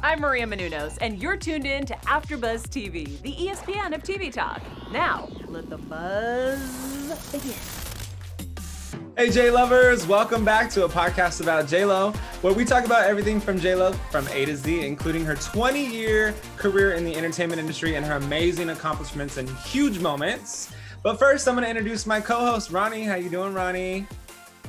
I'm Maria Menounos, and you're tuned in to AfterBuzz TV, the ESPN of TV talk. Now, let the buzz begin. Hey J lovers, welcome back to A Podcast About JLo, where we talk about everything from JLo from A to Z, including her 20-year career in the entertainment industry and her amazing accomplishments and huge moments. But first, I'm going to introduce my co-host, Ronnie. How you doing, Ronnie?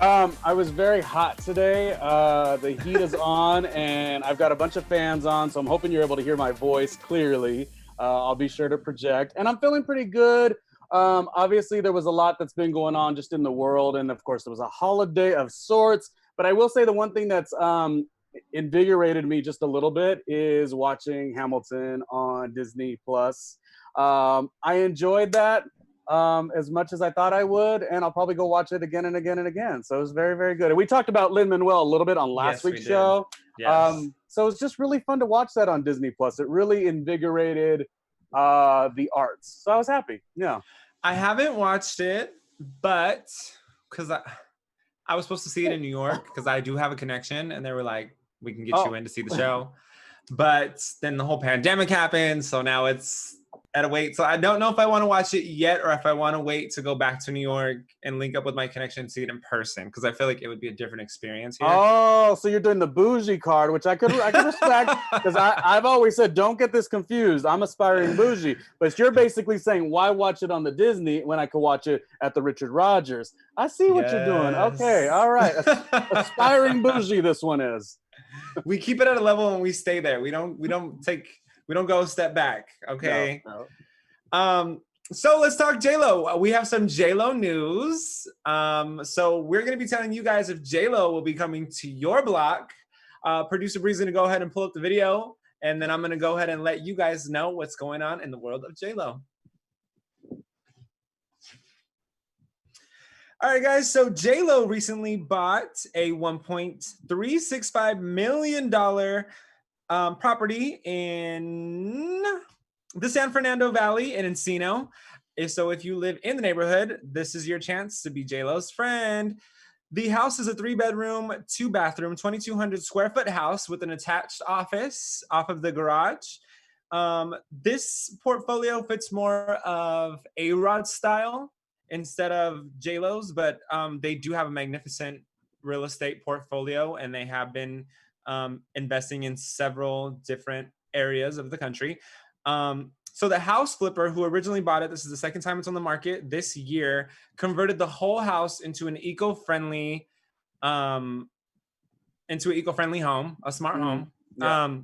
I was very hot today. The heat is on, and I've got a bunch of fans on, so I'm hoping you're able to hear my voice clearly. I'll be sure to project, and I'm feeling pretty good. Obviously, there was a lot that's been going on just in the world, and of course, there was a holiday of sorts. But I will say the one thing that's invigorated me just a little bit is watching Hamilton on Disney Plus. I enjoyed that as much as I thought I would, and I'll probably go watch it again and again and again. So it was very, very good. And we talked about Lin-Manuel a little bit on last week's show. Yes. So it's just really fun to watch that on Disney Plus. It really invigorated the arts. So I was happy. Yeah. I haven't watched it, but because I was supposed to see it in New York because I do have a connection, and they were like, we can get you in to see the show. But then the whole pandemic happened, so now it's at a wait. So I don't know if I want to watch it yet or if I want to wait to go back to New York and link up with my connection and see it in person, because I feel like it would be a different experience here. Oh, so you're doing the bougie card, which I could respect, because I've always said, don't get this confused. I'm aspiring bougie. But you're basically saying, why watch it on the Disney when I could watch it at the Richard Rodgers? I see what you're doing. Okay, all right. Aspiring bougie, this one is. We keep it at a level and we stay there. We don't go a step back. Okay. No. So let's talk JLo. We have some JLo news. So we're going to be telling you guys if JLo will be coming to your block. Producer Bree's going to go ahead and pull up the video, and then I'm going to go ahead and let you guys know what's going on in the world of JLo. All right, guys. So JLo recently bought a $1.365 million property in the San Fernando Valley in Encino. So if you live in the neighborhood, this is your chance to be JLo's friend. The house is a 3-bedroom, 2-bathroom, 2,200 square foot house with an attached office off of the garage. This portfolio fits more of A-Rod style instead of JLo's, but they do have a magnificent real estate portfolio, and they have been investing in several different areas of the country. So the house flipper who originally bought it, this is the second time it's on the market this year, converted the whole house into an eco-friendly home, a smart home. Yeah.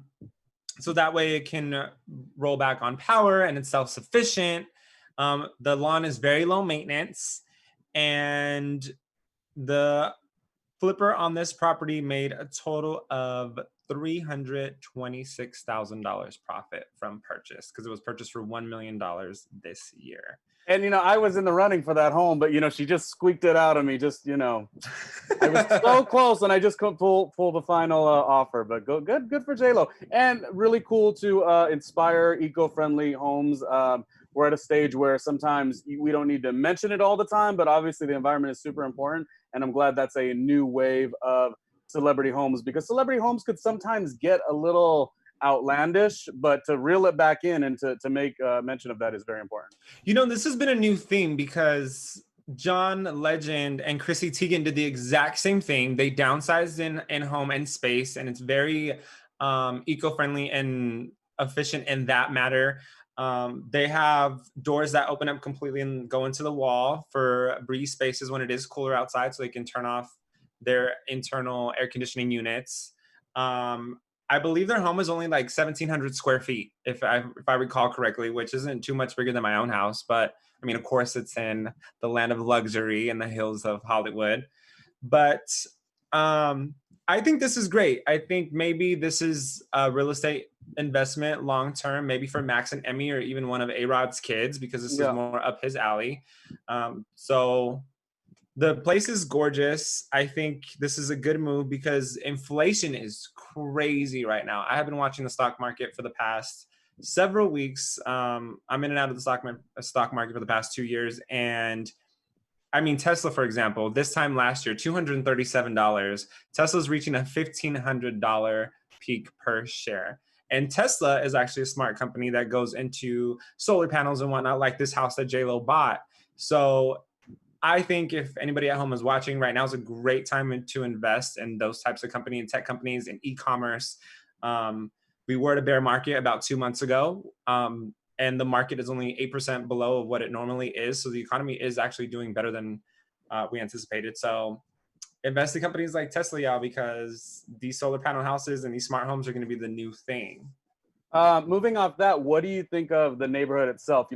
So that way it can roll back on power and it's self-sufficient. The lawn is very low maintenance, and the flipper on this property made a total of $326,000 profit from purchase, because it was purchased for $1 million this year. And, I was in the running for that home, but, she just squeaked it out of me. Just, I was so close, and I just couldn't pull the final offer. But good for JLo. And really cool to inspire eco-friendly homes. We're at a stage where sometimes we don't need to mention it all the time, but obviously the environment is super important. And I'm glad that's a new wave of celebrity homes, because celebrity homes could sometimes get a little outlandish, but to reel it back in and to make mention of that is very important. This has been a new theme because John Legend and Chrissy Teigen did the exact same thing. They downsized in home and space, and it's very eco-friendly and efficient in that matter. They have doors that open up completely and go into the wall for breeze spaces when it is cooler outside, so they can turn off their internal air conditioning units. I believe their home is only like 1,700 square feet, if I recall correctly, which isn't too much bigger than my own house. But I mean, of course, it's in the land of luxury in the hills of Hollywood. But I think this is great. I think maybe this is a real estate investment long term, maybe for Max and Emmy, or even one of A-Rod's kids, because this is more up his alley. So the place is gorgeous. I think this is a good move because inflation is crazy right now. I have been watching the stock market for the past several weeks. I'm in and out of the stock market for the past 2 years. And I mean, Tesla, for example, this time last year, $237. Tesla's reaching a $1,500 peak per share. And Tesla is actually a smart company that goes into solar panels and whatnot, like this house that JLo bought. So I think if anybody at home is watching right now, is a great time to invest in those types of companies and tech companies and e-commerce. We were at a bear market about 2 months ago, and the market is only 8% below of what it normally is. So the economy is actually doing better than we anticipated. So invest in companies like Tesla, y'all, because these solar panel houses and these smart homes are going to be the new thing. Moving off that, what do you think of the neighborhood itself?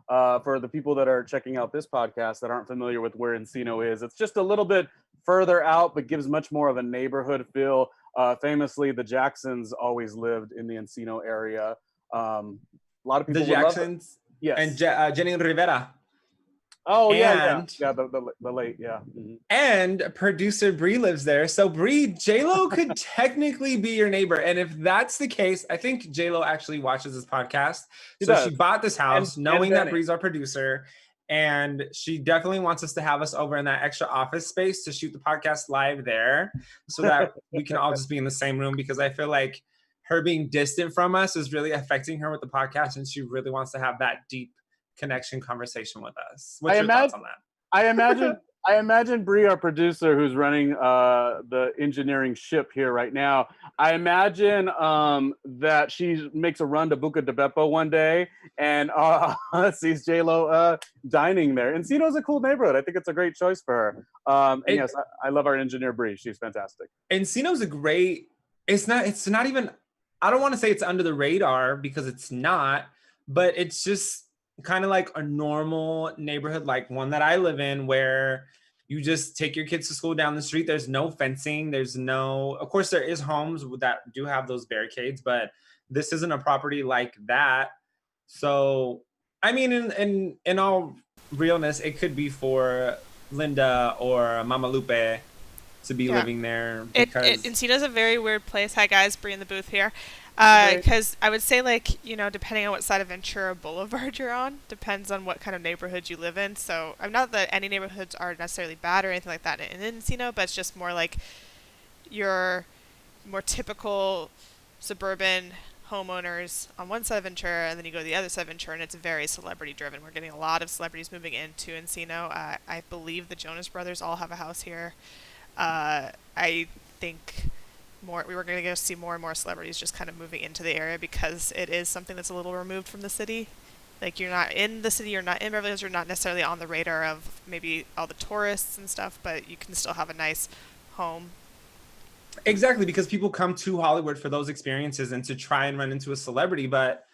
For the people that are checking out this podcast that aren't familiar with where Encino is, it's just a little bit further out, but gives much more of a neighborhood feel. Famously, the Jacksons always lived in the Encino area. A lot of people. The Jacksons, yes, and Jenny Rivera. Oh, and, yeah, the late, yeah. Mm-hmm. And producer Bree lives there. So Bree, JLo could technically be your neighbor. And if that's the case, I think JLo actually watches this podcast. She bought this house knowing that Bree's our producer. And she definitely wants us to have us over in that extra office space to shoot the podcast live there so that we can all just be in the same room, because I feel like her being distant from us is really affecting her with the podcast. And she really wants to have that deep connection conversation with us. What's your thoughts on that? I imagine Bree, our producer, who's running the engineering ship here right now. I imagine that she makes a run to Buca di Beppo one day and sees JLo dining there. Encino's a cool neighborhood. I think it's a great choice for her. And yes, I love our engineer Bree. She's fantastic. Encino's a great. It's not even. I don't want to say it's under the radar, because it's not, but it's just kind of like a normal neighborhood, like one that I live in, where you just take your kids to school down the street. There's no fencing. Of course there is homes that do have those barricades, but this isn't a property like that. So, I mean, in all realness, it could be for Linda or Mama Lupe to be living there. Because Encino's a very weird place. Hi guys, Bree in the booth here. Because I would say, like, depending on what side of Ventura Boulevard you're on, depends on what kind of neighborhood you live in. So I'm not that any neighborhoods are necessarily bad or anything like that in Encino, but it's just more like your more typical suburban homeowners on one side of Ventura, and then you go to the other side of Ventura, and it's very celebrity driven. We're getting a lot of celebrities moving into Encino. I believe the Jonas Brothers all have a house here. I think we were going to go see more and more celebrities just kind of moving into the area, because it is something that's a little removed from the city. Like, you're not in the city, you're not in Beverly Hills, you're not necessarily on the radar of maybe all the tourists and stuff, but you can still have a nice home. Exactly, because people come to Hollywood for those experiences and to try and run into a celebrity. But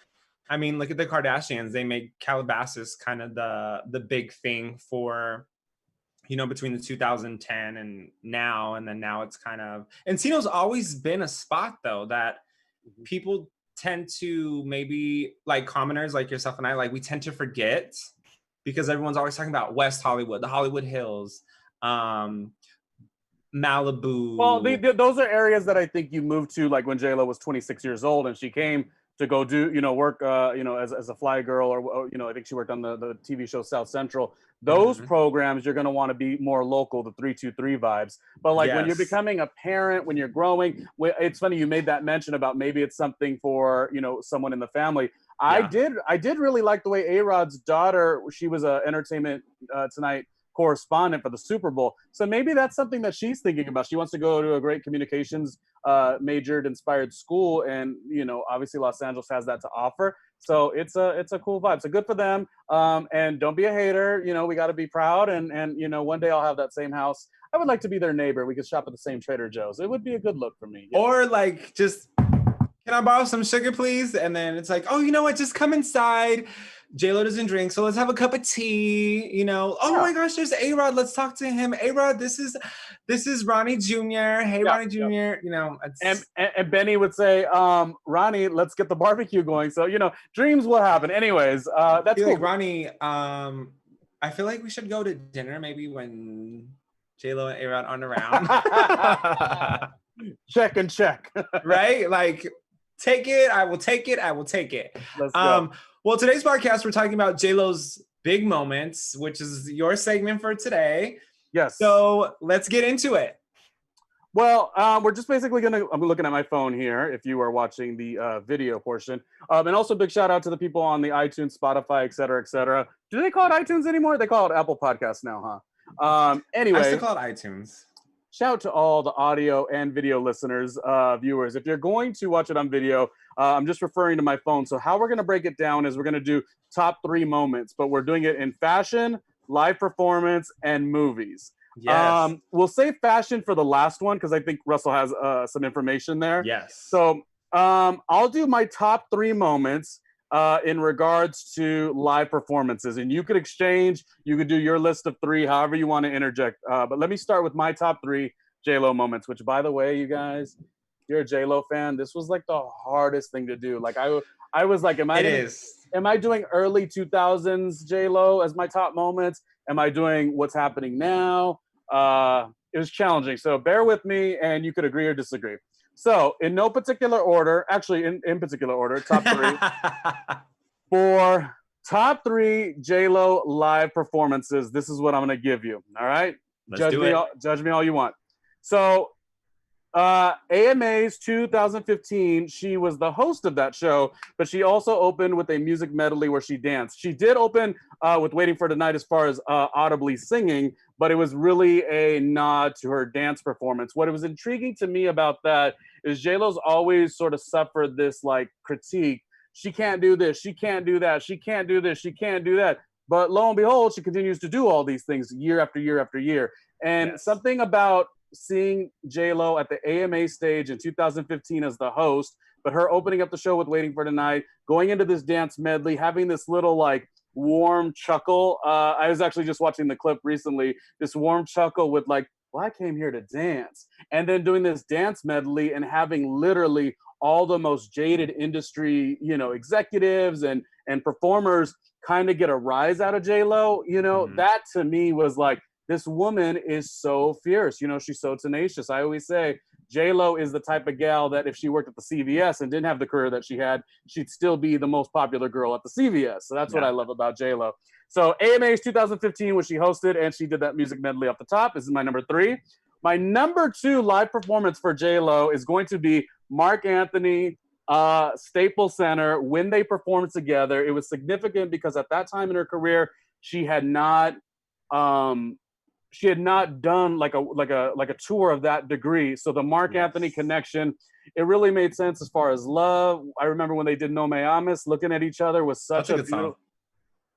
I mean, look at the Kardashians. They made Calabasas kind of the big thing for, between the 2010 and now, and then now it's kind of, Encino's always been a spot though that people tend to, maybe like commoners like yourself and I, like, we tend to forget, because everyone's always talking about West Hollywood, the Hollywood Hills, Malibu. Well, those are areas that I think you moved to, like when JLo was 26 years old and she came to go do, work, as a fly girl, or I think she worked on the TV show South Central. Those programs, you're going to want to be more local, the 323 vibes. But like when you're becoming a parent, when you're growing, it's funny you made that mention about maybe it's something for, someone in the family. Yeah. I did really like the way A-Rod's daughter, she was a Entertainment Tonight correspondent for the Super Bowl. So maybe that's something that she's thinking about. She wants to go to a great communications majored inspired school, and obviously Los Angeles has that to offer. So it's a cool vibe. So good for them. And don't be a hater. We got to be proud. And one day I'll have that same house. I would like to be their neighbor. We could shop at the same Trader Joe's. It would be a good look for me. Yeah. Or like, just, can I borrow some sugar, please? And then it's like, oh, you know what? Just come inside. JLo doesn't drink, so let's have a cup of tea. Oh my gosh, there's A-Rod. Let's talk to him. A-Rod, this is Ronnie Jr. Hey, Ronnie Jr. And Benny would say, Ronnie, let's get the barbecue going. So dreams will happen. Anyways, that's cool. Like Ronnie, I feel like we should go to dinner maybe when JLo and A-Rod aren't around. Check and check. Right? Like, take it. I will take it. I will take it. Let's go. Well, today's podcast, we're talking about JLo's big moments, which is your segment for today. Yes. So let's get into it. Well, we're just basically I'm looking at my phone here if you are watching the video portion. And also big shout out to the people on the iTunes, Spotify, et cetera, et cetera. Do they call it iTunes anymore? They call it Apple Podcasts now, huh? I still Anyway, call it iTunes. shout out to all the audio and video listeners, viewers. If you're going to watch it on video, I'm just referring to my phone. So how we're going to break it down is we're going to do top 3 moments, but we're doing it in fashion, live performance, and movies. Yes. We'll save fashion for the last one because I think Russell has some information there. Yes. So I'll do my top 3 moments in regards to live performances, and you could exchange. You could do your list of 3, however you want to interject. But let me start with my top 3 JLo moments. Which, by the way, you guys, if you're a JLo fan, this was like the hardest thing to do. Like I was like, am I doing early 2000s JLo as my top moments? Am I doing what's happening now? It was challenging. So bear with me, and you could agree or disagree. So in no particular order, actually in particular order, top 3. For top 3 JLo live performances, this is what I'm going to give you. All right? Let's do it. Judge me all you want. So AMA's 2015, she was the host of that show, but she also opened with a music medley where she danced. She did open with Waiting for Tonight as far as audibly singing, but it was really a nod to her dance performance. What was intriguing to me about that is JLo's always sort of suffered this like critique. She can't do this, she can't do that, she can't do this, she can't do that. But lo and behold, she continues to do all these things year after year after year. And something about seeing JLo at the AMA stage in 2015 as the host, but her opening up the show with Waiting for Tonight, going into this dance medley, having this little like warm chuckle. I was actually just watching the clip recently, this warm chuckle with like, well, I came here to dance. And then doing this dance medley and having literally all the most jaded industry, executives and performers kind of get a rise out of JLo. That to me was like, this woman is so fierce. She's so tenacious. I always say JLo is the type of gal that if she worked at the CVS and didn't have the career that she had, she'd still be the most popular girl at the CVS. So that's what I love about JLo. So AMA's 2015, when she hosted and she did that music medley off the top, this is my number 3. My number 2 live performance for JLo is going to be Marc Anthony, Staples Center, when they performed together. It was significant because at that time in her career, she had not done like a tour of that degree. So the Marc Anthony connection, it really made sense as far as love. I remember when they did No Me Amas, looking at each other was such a good song.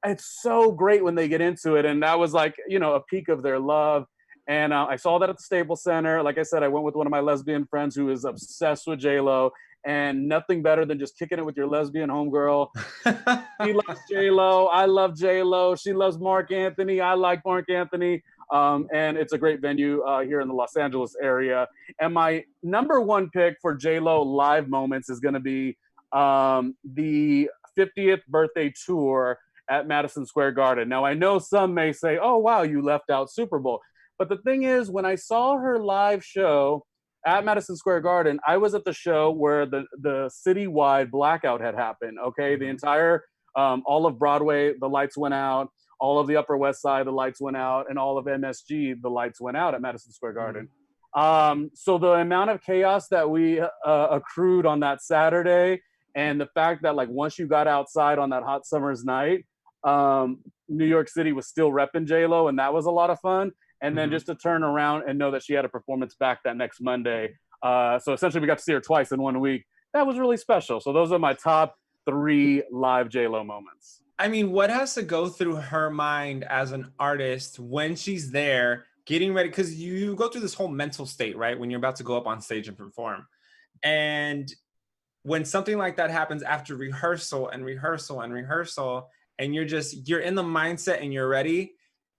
It's so great when they get into it. And that was like, a peak of their love. And I saw that at the Staples Center. Like I said, I went with one of my lesbian friends who is obsessed with JLo, and nothing better than just kicking it with your lesbian homegirl. She loves JLo. I love JLo. She loves Marc Anthony. I like Marc Anthony. And it's a great venue here in the Los Angeles area. And my number 1 pick for JLo live moments is going to be the 50th birthday tour at Madison Square Garden. Now, I know some may say, oh, wow, you left out Super Bowl. But the thing is, when I saw her live show at Madison Square Garden, I was at the show where the citywide blackout had happened, okay? The entire, all of Broadway, the lights went out. All of the Upper West Side, the lights went out, and all of MSG, the lights went out at Madison Square Garden. So the amount of chaos that we accrued on that Saturday, and the fact that like once you got outside on that hot summer's night, New York City was still repping JLo, and that was a lot of fun. And then just to turn around and know that she had a performance back that next Monday. So essentially we got to see her twice in 1 week. That was really special. So those are my top 3 live JLo moments. I mean, what has to go through her mind as an artist when she's there getting ready? Because you go through this whole mental state, right? When you're about to go up on stage and perform. And when something like that happens after rehearsal and rehearsal and rehearsal, and you're in the mindset and you're ready,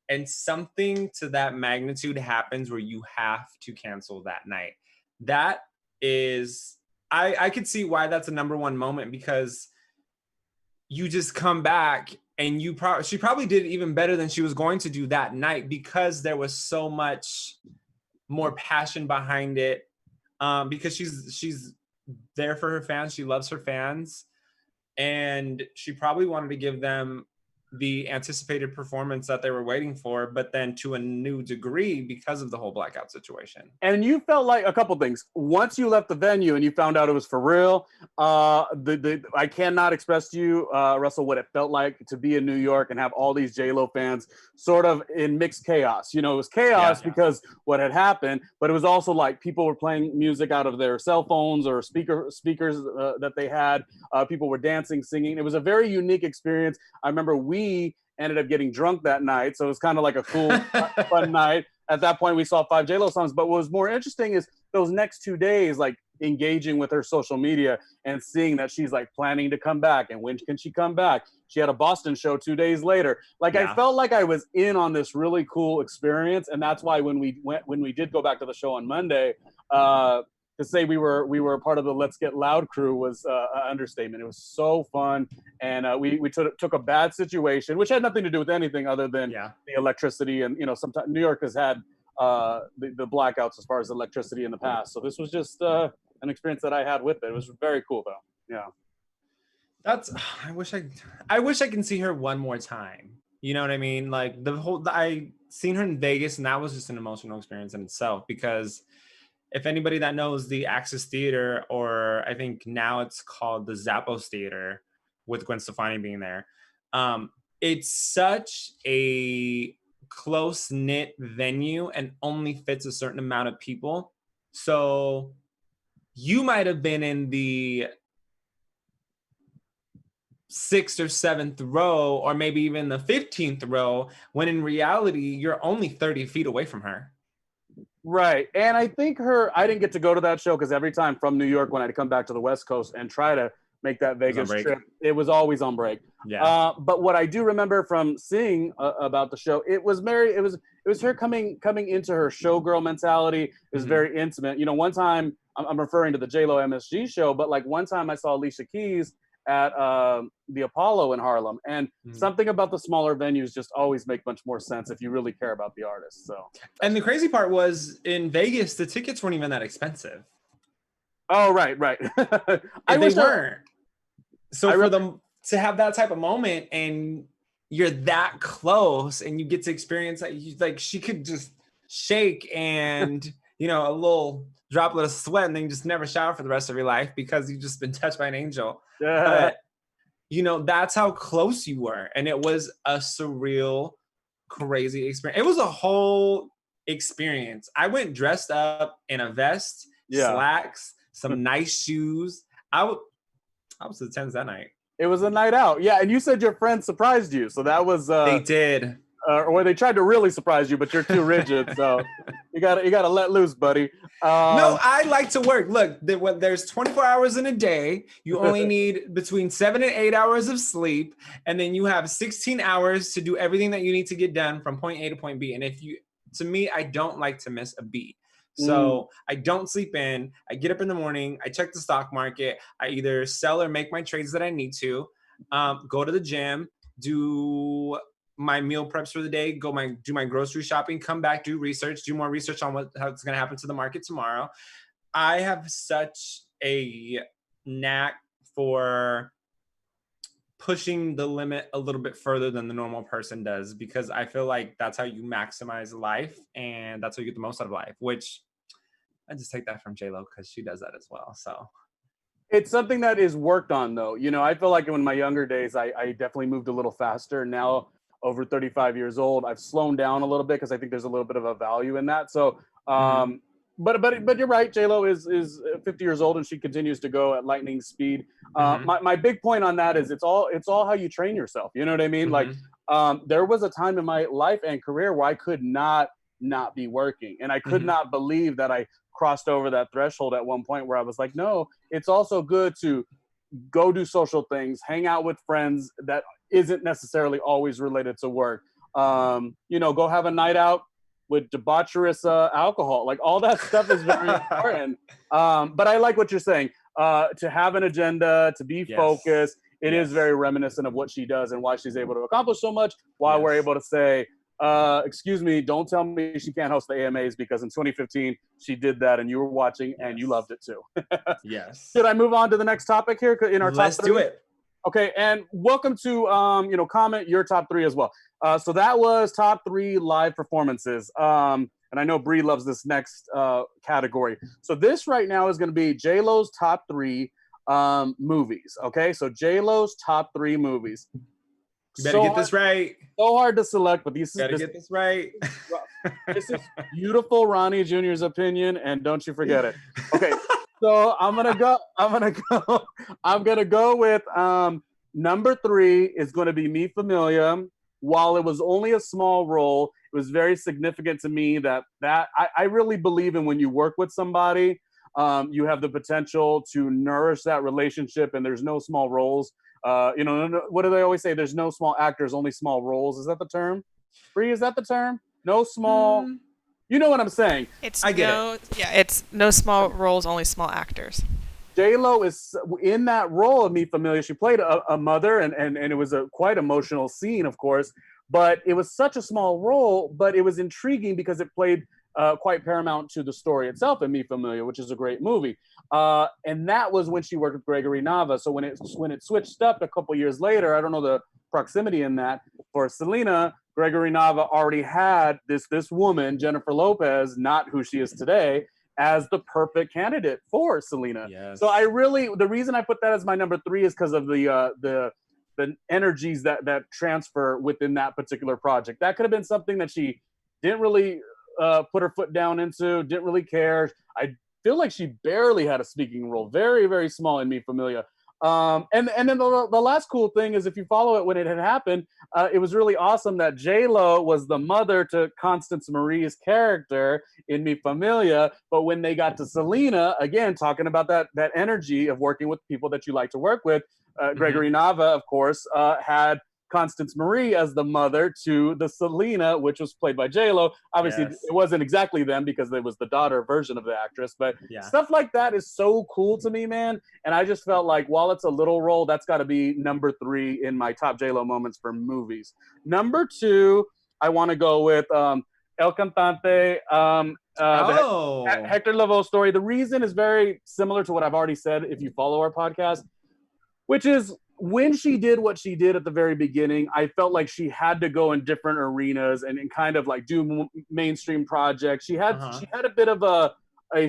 and something to that magnitude happens where you have to cancel that night. That is, I could see why that's a number 1 moment, because you just come back and she probably did even better than she was going to do that night, because there was so much more passion behind it. Because she's there for her fans. She loves her fans, and she probably wanted to give them the anticipated performance that they were waiting for, but then to a new degree because of the whole blackout situation. And you felt like a couple things. Once you left the venue and you found out it was for real, I cannot express to you, Russell, what it felt like to be in New York and have all these JLo fans sort of in mixed chaos. You know, it was chaos because what had happened, but it was also like people were playing music out of their cell phones or speakers that they had. People were dancing, singing. It was a very unique experience. I remember we ended up getting drunk that night, so it was kind of like a cool, fun night. At that point, we saw 5 JLo songs, but what was more interesting is those next 2 days, like engaging with her social media and seeing that she's like planning to come back, and when can she come back? She had a Boston show 2 days later. Like I felt like I was in on this really cool experience, and that's why when we did go back to the show on Monday, to say we were a part of the Let's Get Loud crew was an understatement. It was so fun, and we took a bad situation, which had nothing to do with anything other than the electricity, and sometimes New York has had the blackouts as far as electricity in the past. So this was just an experience that I had with it. It was very cool though. Yeah. I wish I can see her one more time. You know what I mean? Like I seen her in Vegas, and that was just an emotional experience in itself, because if anybody that knows the Axis Theater, or I think now it's called the Zappos Theater with Gwen Stefani being there, it's such a close-knit venue and only fits a certain amount of people. So you might have been in the 6th or 7th row, or maybe even the 15th row, when in reality, you're only 30 feet away from her. Right. And I think I didn't get to go to that show because every time from New York, when I'd come back to the West Coast and try to make that Vegas trip, it was always on break. Yeah. But what I do remember from seeing about the show, it was her coming into her showgirl mentality. It was very intimate. One time, I'm referring to the JLo MSG show, but like one time I saw Alicia Keys at the Apollo in Harlem, and something about the smaller venues just always make much more sense if you really care about the artist. So, and the crazy part was in Vegas, the tickets weren't even that expensive. Oh, right. They weren't. So for them to have that type of moment, and you're that close, and you get to experience that, like she could just shake and a little droplet of sweat, and then you just never shower for the rest of your life because you've just been touched by an angel. But that's how close you were, and it was a surreal, crazy experience. It was a whole experience. I went dressed up in a vest, slacks, some nice shoes. I was to the tens that night. It was a night out. Yeah, and you said your friends surprised you, so that was they did. Or they tried to really surprise you, but you're too rigid, so you gotta let loose, buddy. No, I like to work. Look, there's 24 hours in a day. You only need between 7 and 8 hours of sleep, and then you have 16 hours to do everything that you need to get done from point A to point B. And to me, I don't like to miss a beat. So I don't sleep in. I get up in the morning. I check the stock market. I either sell or make my trades that I need to. Go to the gym. Do my meal preps for the day, do my grocery shopping, come back, do more research on what's going to happen to the market tomorrow. I have such a knack for pushing the limit a little bit further than the normal person does, because I feel like that's how you maximize life, and that's how you get the most out of life, which I just take that from JLo because she does that as well. So it's something that is worked on though. I feel like in my younger days, I definitely moved a little faster. Now, over 35 years old, I've slowed down a little bit because I think there's a little bit of a value in that. So, but you're right. JLo is 50 years old, and she continues to go at lightning speed. My big point on that is it's all how you train yourself. You know what I mean? Like, there was a time in my life and career where I could not be working, and I could not believe that I crossed over that threshold at one point where I was like, no, it's also good to go do social things, hang out with friends that isn't necessarily always related to work. Go have a night out with debaucherous alcohol. Like all that stuff is very important. But I like what you're saying. To have an agenda, to be focused. It is very reminiscent of what she does and why she's able to accomplish so much, while we're able to say, excuse me, don't tell me she can't host the AMAs, because in 2015 she did that and you were watching and you loved it too. Yes. Should I move on to the next topic here in our top 3? Let's do it. Okay, and welcome to comment your top 3 as well. So that was top 3 live performances. And I know Bree loves this next category. So this right now is going to be JLo's top 3 movies. Okay, so JLo's top 3 movies. You better get this right. So hard to select, but get this right. This is beautiful Ronnie Jr.'s opinion, and don't you forget it. Okay, so I'm gonna go with number 3 is going to be Mi Familia. While it was only a small role, it was very significant to me that I really believe in when you work with somebody, you have the potential to nourish that relationship, and there's no small roles. What do they always say? There's no small actors, only small roles. Is that the term? Bree, is that the term? No small. You know what I'm saying? It's no small roles, only small actors. JLo is in that role of Mi Familia. She played a mother, and it was a quite emotional scene, of course. But it was such a small role, but it was intriguing because it played quite paramount to the story itself in Mi Familia, which is a great movie. And that was when she worked with Gregory Nava. So when it switched up a couple years later, I don't know the proximity in that, for Selena, Gregory Nava already had this woman, Jennifer Lopez, not who she is today, as the perfect candidate for Selena. Yes. So the reason I put that as my number 3 is because of the energies that transfer within that particular project. That could have been something that she didn't really put her foot down into, didn't really care. I feel like she barely had a speaking role, very, very small in Mi Familia. And then the last cool thing is, if you follow it when it had happened, it was really awesome that JLo was the mother to Constance Marie's character in Mi Familia. But when they got to Selena, again, talking about that energy of working with people that you like to work with, Gregory Nava, of course, had Constance Marie as the mother to the Selena, which was played by JLo. Obviously, It wasn't exactly them because it was the daughter version of the actress, but stuff like that is so cool to me, man. And I just felt like, while it's a little role, that's got to be number 3 in my top JLo moments for movies. Number 2, I want to go with El Cantante, the Hector Lavoe story. The reason is very similar to what I've already said if you follow our podcast, which is, when she did what she did at the very beginning, I felt like she had to go in different arenas and kind of like do mainstream projects. She had a bit of a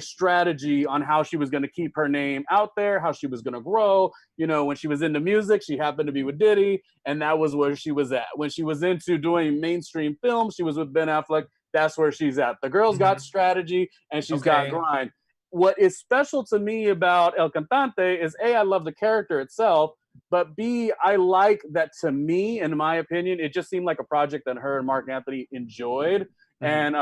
strategy on how she was going to keep her name out there, how she was going to grow. When she was into music, she happened to be with Diddy, and that was where she was at. When she was into doing mainstream films, she was with Ben Affleck. That's where she's at. The girl's got strategy, and she's got grind. What is special to me about El Cantante is, A, I love the character itself, but B, I like that, to me, in my opinion, it just seemed like a project that her and Mark Anthony enjoyed. And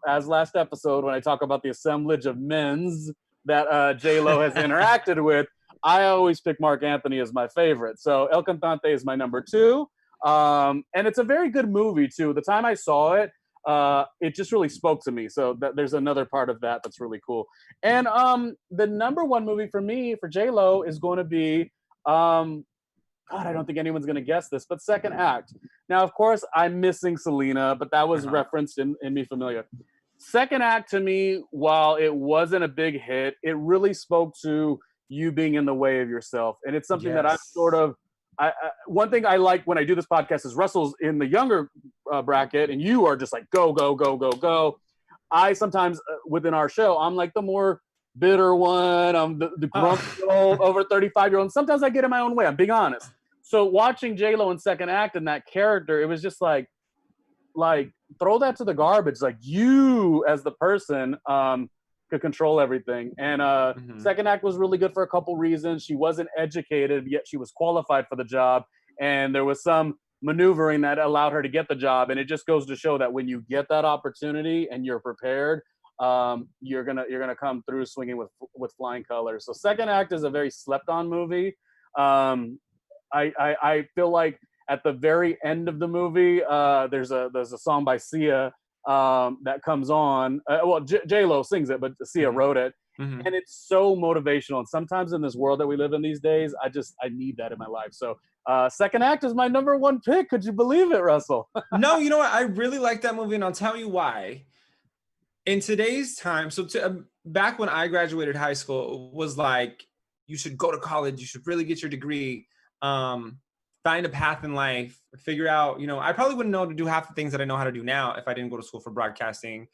as last episode, when I talk about the assemblage of men's that JLo has interacted with, I always pick Mark Anthony as my favorite. So El Cantante is my number 2. And it's a very good movie, too. The time I saw it, it just really spoke to me. So there's another part of that that's really cool. And the number 1 movie for me, for JLo, is going to be, God, I don't think anyone's going to guess this, but Second Act. Now, of course, I'm missing Selena, but that was referenced in Mi Familia. Second Act, to me, while it wasn't a big hit, it really spoke to you being in the way of yourself. And it's something that I'm sort of, one thing I like when I do this podcast is Russell's in the younger bracket, and you are just like, go, go, go, go, go. I sometimes, within our show, I'm like the more bitter one. I'm the grumpy old, over 35-year-old. And sometimes I get in my own way. I'm being honest. So watching JLo in Second Act and that character, it was just like throw that to the garbage. Like, you as the person could control everything. And Second Act was really good for a couple reasons. She wasn't educated, yet she was qualified for the job. And there was some maneuvering that allowed her to get the job. And it just goes to show that when you get that opportunity and you're prepared, you're gonna come through swinging with flying colors. So Second Act is a very slept on movie. I feel like at the very end of the movie, there's a song by Sia that comes on. JLo sings it, but Sia wrote it. And it's so motivational. And sometimes in this world that we live in these days, I need that in my life. So Second Act is my number 1 pick. Could you believe it, Russell? No, you know what? I really like that movie, and I'll tell you why. In today's time, back when I graduated high school, it was like, you should go to college, you should really get your degree, find a path in life, figure out, I probably wouldn't know how to do half the things that I know how to do now if I didn't go to school for broadcasting,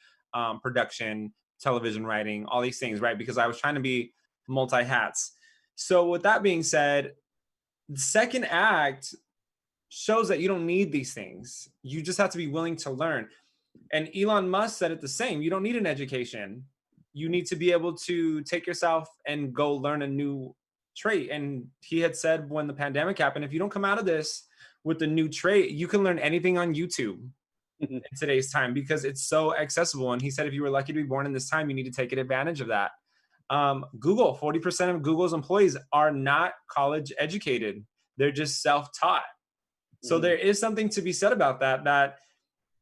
production, television writing, all these things, right? Because I was trying to be multi-hats. So with that being said, the second act shows that you don't need these things. You just have to be willing to learn. And Elon Musk said it the same. You don't need an education. You need to be able to take yourself and go learn a new trait. And he had said when the pandemic happened, if you don't come out of this with a new trait, you can learn anything on YouTube in today's time because it's so accessible. And he said, if you were lucky to be born in this time, you need to take advantage of that. Google, 40% of Google's employees are not college educated. They're just self-taught. So there is something to be said about that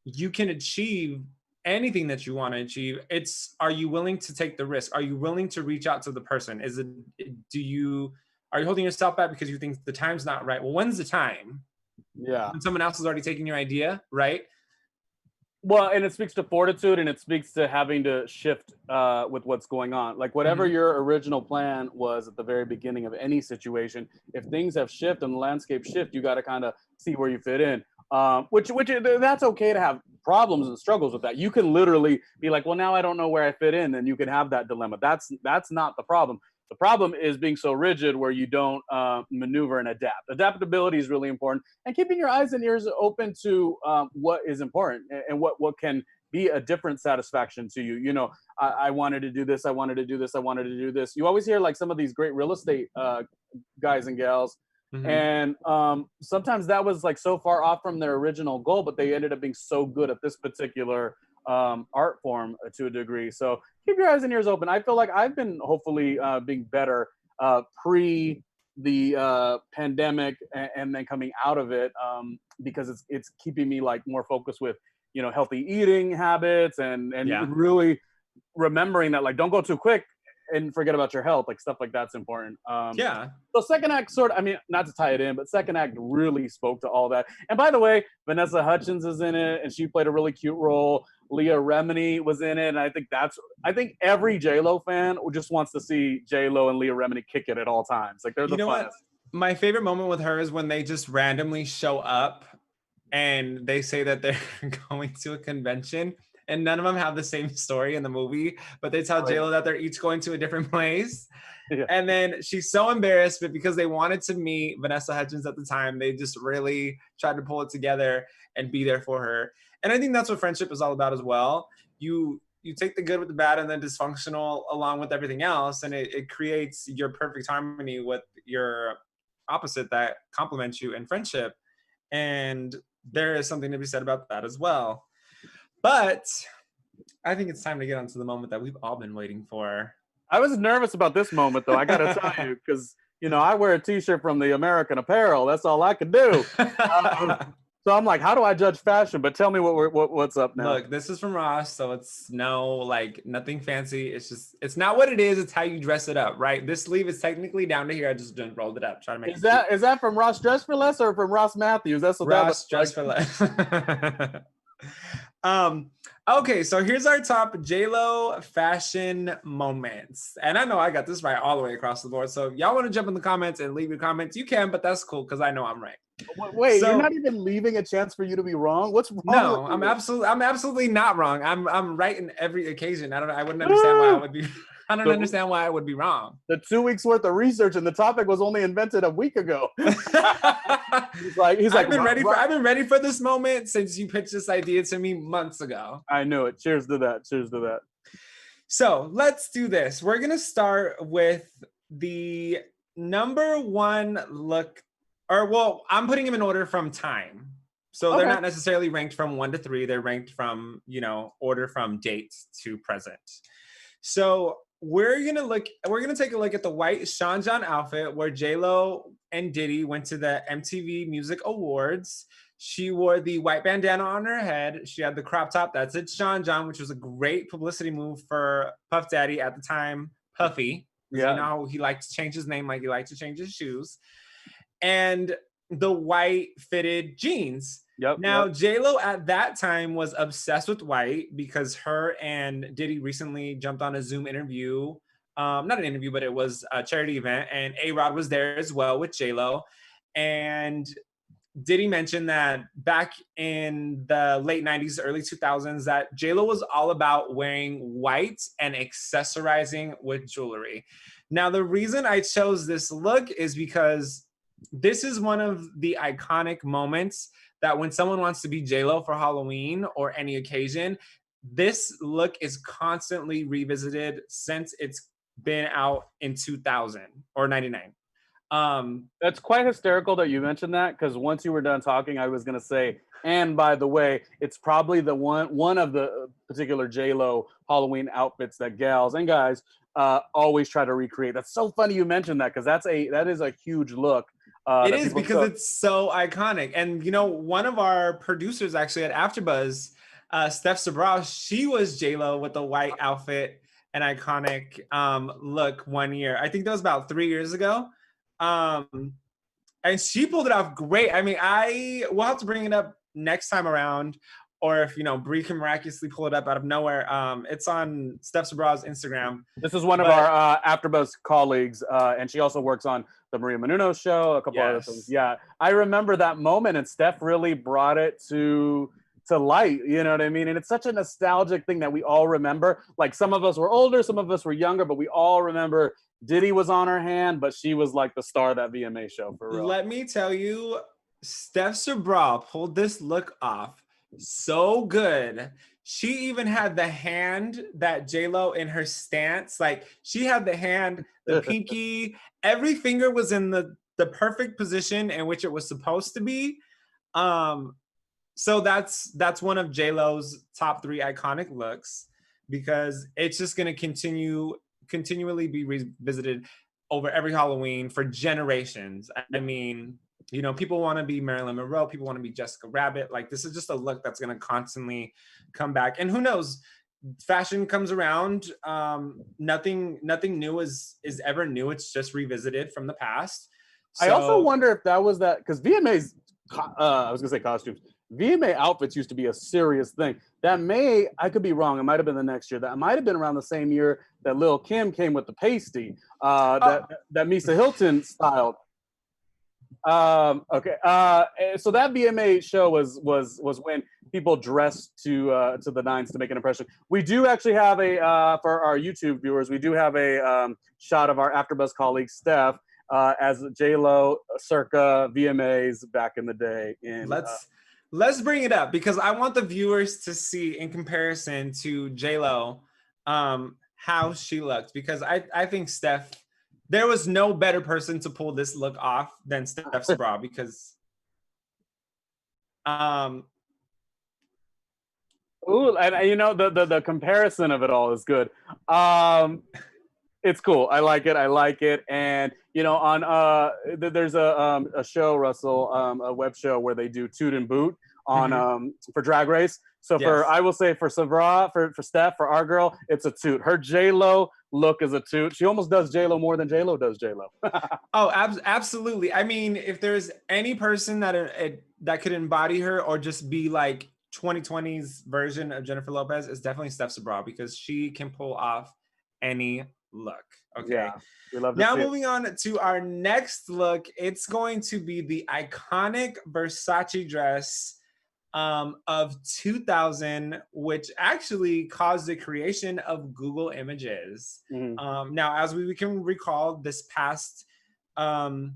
you can achieve anything that you want to achieve. Are you willing to take the risk? Are you willing to reach out to the person? Are you holding yourself back because you think the time's not right? Well, when's the time? Yeah. When someone else is already taking your idea, right? Well, and it speaks to fortitude, and it speaks to having to shift with what's going on. Like whatever your original plan was at the very beginning of any situation, if things have shifted and the landscape shift, you got to kind of see where you fit in. Which that's okay to have problems and struggles with that. You can literally be like, well, now I don't know where I fit in, and you can have that dilemma. That's not the problem. The problem is being so rigid where you don't maneuver and adapt. Adaptability is really important, and keeping your eyes and ears open to what is important and what can be a different satisfaction to you. I wanted to do this. I wanted to do this. I wanted to do this. You always hear like some of these great real estate guys and gals. And sometimes that was like so far off from their original goal, but they ended up being so good at this particular art form to a degree. So keep your eyes and ears open. I feel like I've been hopefully being better pre the pandemic and then coming out of it because it's keeping me like more focused with healthy eating habits and really remembering that like don't go too quick and forget about your health, like stuff like that's important. So second act not to tie it in, but second act really spoke to all that. And by the way, Vanessa Hudgens is in it and she played a really cute role. Leah Remini was in it. And I think every JLo fan just wants to see JLo and Leah Remini kick it at all times. Like they're the funnest. What? My favorite moment with her is when they just randomly show up and they say that they're going to a convention. And none of them have the same story in the movie, but they tell JLo that they're each going to a different place. Yeah. And then she's so embarrassed, but because they wanted to meet Vanessa Hudgens at the time, they just really tried to pull it together and be there for her. And I think that's what friendship is all about as well. You take the good with the bad and then dysfunctional along with everything else, and it creates your perfect harmony with your opposite that complements you in friendship. And there is something to be said about that as well. But I think it's time to get on to the moment that we've all been waiting for. I was nervous about this moment, though. I got to tell you, because, I wear a T-shirt from the American Apparel. That's all I could do. So I'm like, how do I judge fashion? But tell me what's up now. Look, this is from Ross, so it's nothing fancy. It's not what it is. It's how you dress it up, right? This sleeve is technically down to here. I just rolled it up, trying to make it. Is that from Ross Dress for Less or from Ross Matthews? That's what Ross Dress for Less. Okay, so here's our top JLo fashion moments. And I know I got this right all the way across the board. So if y'all want to jump in the comments and leave your comments, you can, but that's cool because I know I'm right. Wait, you're not even leaving a chance for you to be wrong? What's wrong? No, I'm absolutely not wrong. I'm right in every occasion. I wouldn't understand why I would be I don't understand why I would be wrong. The 2 weeks worth of research and the topic was only invented a week ago. he's like, I've been ready for this moment since you pitched this idea to me months ago. I knew it. Cheers to that. Cheers to that. So let's do this. We're gonna start with the number one look, I'm putting them in order from time. So they're not necessarily ranked from 1 to 3. They're ranked from, order from date to present. So we're gonna take a look at the white Sean John outfit where JLo and Diddy went to the MTV Music Awards. She wore the white bandana on her head. She had the crop top. That's it, Sean John, which was a great publicity move for Puff Daddy at the time, Puffy. Yeah. You know how he liked to change his name like he liked to change his shoes. And the white fitted jeans. Now, JLo at that time was obsessed with white because her and Diddy recently jumped on a Zoom interview not an interview, but it was a charity event, and A-Rod was there as well with JLo. And Diddy mentioned that back in the late 90s, early 2000s, that JLo was all about wearing white and accessorizing with jewelry. Now, the reason I chose this look is because this is one of the iconic moments that when someone wants to be JLo for Halloween or any occasion, this look is constantly revisited since it's been out in 2000 or 99. That's quite hysterical that you mentioned that, because once you were done talking, I was going to say, and by the way, it's probably the one of the particular JLo Halloween outfits that gals and guys always try to recreate. That's so funny you mentioned that, because that is a huge look. It is, because it's so iconic. And, you know, one of our producers actually at AfterBuzz, Steph Sabra, she was JLo with the white outfit and iconic look one year. I think that was about 3 years ago. And she pulled it off great. I mean, we'll have to bring it up next time around, or if, you know, Brie can miraculously pull it up out of nowhere. It's on Steph Sabra's Instagram. This is one of our AfterBuzz colleagues, and she also works on the Maria Menounos show, a couple other things. Yeah, I remember that moment, and Steph really brought it to light, you know what I mean? And it's such a nostalgic thing that we all remember. Like, some of us were older, some of us were younger, but we all remember Diddy was on her hand, but she was like the star of that VMA show, for real. Let me tell you, Steph Sabra pulled this look off so good. She even had the hand that JLo in her stance. Like, she had the hand, the pinky, every finger was in the perfect position in which it was supposed to be. So that's one of JLo's top 3 iconic looks, because it's just going to continually be revisited over every Halloween for generations. I mean, you know, people want to be Marilyn Monroe, people want to be Jessica Rabbit. Like, this is just a look that's going to constantly come back. And who knows, fashion comes around. Nothing new is ever new. It's just revisited from the past. So, I also wonder if that was that, because VMA's, I was gonna say costumes. VMA outfits used to be a serious thing. I could be wrong, it might have been the next year. That might have been around the same year that Lil' Kim came with the pasty, that Misa Hilton styled. Okay. So that VMA show was when people dressed to the nines to make an impression. We do actually have for our YouTube viewers, we do have a shot of our AfterBuzz colleague Steph as JLo circa VMAs back in the day. Let's bring it up, because I want the viewers to see, in comparison to JLo, how she looked, because I think Steph, there was no better person to pull this look off than Steph Sabra, because ooh, and you know, the comparison of it all is good. It's cool. I like it. And you know, on there's a show, Russell, a web show where they do toot and boot on for Drag Race. So I will say for Sabra, for Steph, for our girl, it's a toot. Her JLo look is a toot. She almost does JLo more than JLo does JLo. Oh, absolutely. I mean, if there's any person that could embody her or just be like 2020's version of Jennifer Lopez, is definitely Steph Sabra, because she can pull off any look. Okay. Yeah, we love to now see it. moving on to our next look, it's going to be the iconic Versace dress of 2000, which actually caused the creation of Google Images. Now, as we can recall, this past in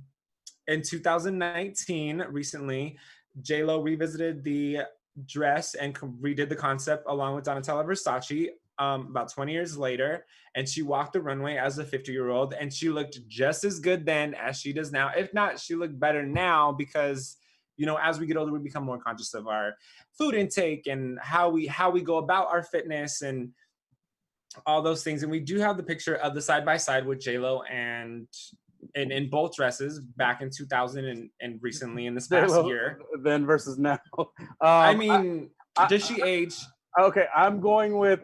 2019, recently, JLo revisited the dress and redid the concept along with Donatella Versace about 20 years later, and she walked the runway as a 50-year-old, and she looked just as good then as she does now. If not, she looked better now, because, you know, as we get older, we become more conscious of our food intake and how we go about our fitness and all those things. And we do have the picture of the side-by-side with JLo and in both dresses back in 2000 and recently in this past year. Then versus now. I mean, does she age? Okay, I'm going with,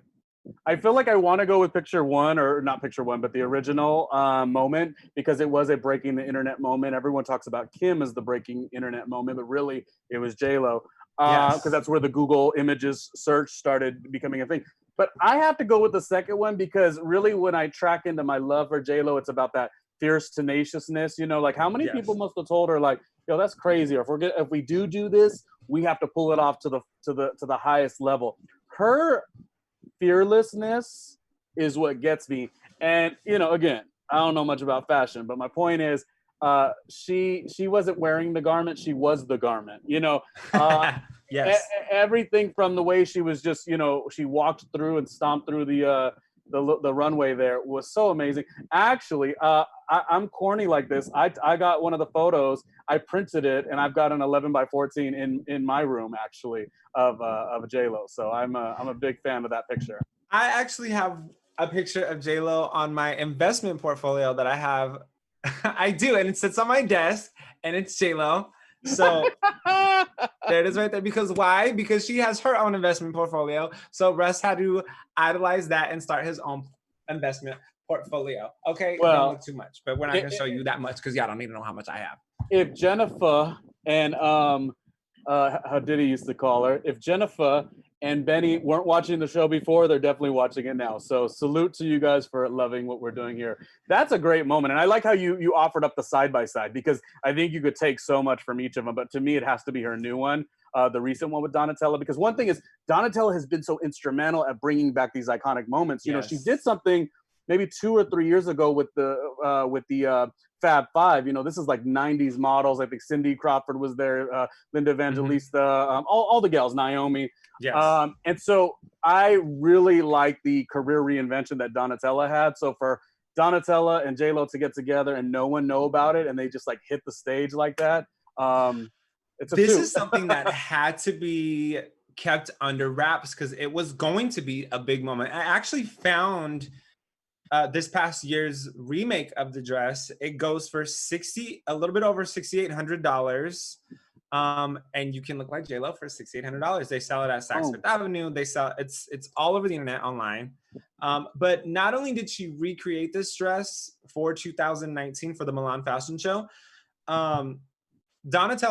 I feel like I want to go with picture one, or not picture one, but the original moment, because it was a breaking the internet moment. Everyone talks about Kim as the breaking internet moment, but really it was JLo, because that's where the Google Images search started becoming a thing. But I have to go with the second one because really when I track into my love for JLo, it's about that fierce tenaciousness. You know, like how many people must have told her like, yo, that's crazy. Or if we do this, we have to pull it off to the highest level. Her fearlessness is what gets me. And, you know, again, I don't know much about fashion, but my point is, she wasn't wearing the garment, she was the garment, you know. Yes. Everything from the way she was just, you know, she walked through and stomped through the runway there was so amazing. Actually, I'm corny like this. I got one of the photos, I printed it, and I've got an 11x14 in my room actually of JLo. So I'm a big fan of that picture. I actually have a picture of JLo on my investment portfolio that I have. I do, and it sits on my desk, and it's JLo. So there it is right there. Because why? Because she has her own investment portfolio. So Russ had to idolize that and start his own investment portfolio. Okay, well, don't look too much, but we're not gonna show you that much because y'all don't need to know how much I have. If Jennifer and how Diddy used to call her, if Jennifer and Benny weren't watching the show before, they're definitely watching it now. So salute to you guys for loving what we're doing here. That's a great moment. And I like how you offered up the side-by-side because I think you could take so much from each of them. But to me, it has to be her new one, the recent one with Donatella. Because one thing is, Donatella has been so instrumental at bringing back these iconic moments. You know, she did something maybe 2 or 3 years ago with the Fab Five. You know, this is like 90s models. I think Cindy Crawford was there, Linda Evangelista, all the gals, Naomi. Yes. And so I really like the career reinvention that Donatella had. So for Donatella and JLo to get together and no one know about it and they just like hit the stage like that, this is something that had to be kept under wraps because it was going to be a big moment. I actually found this past year's remake of the dress. It goes for a little bit over $6,800. And you can look like JLo for $6,800. They sell it at Saks Fifth Avenue. They sell it's all over the internet online. But not only did she recreate this dress for 2019 for the Milan Fashion Show, Donatella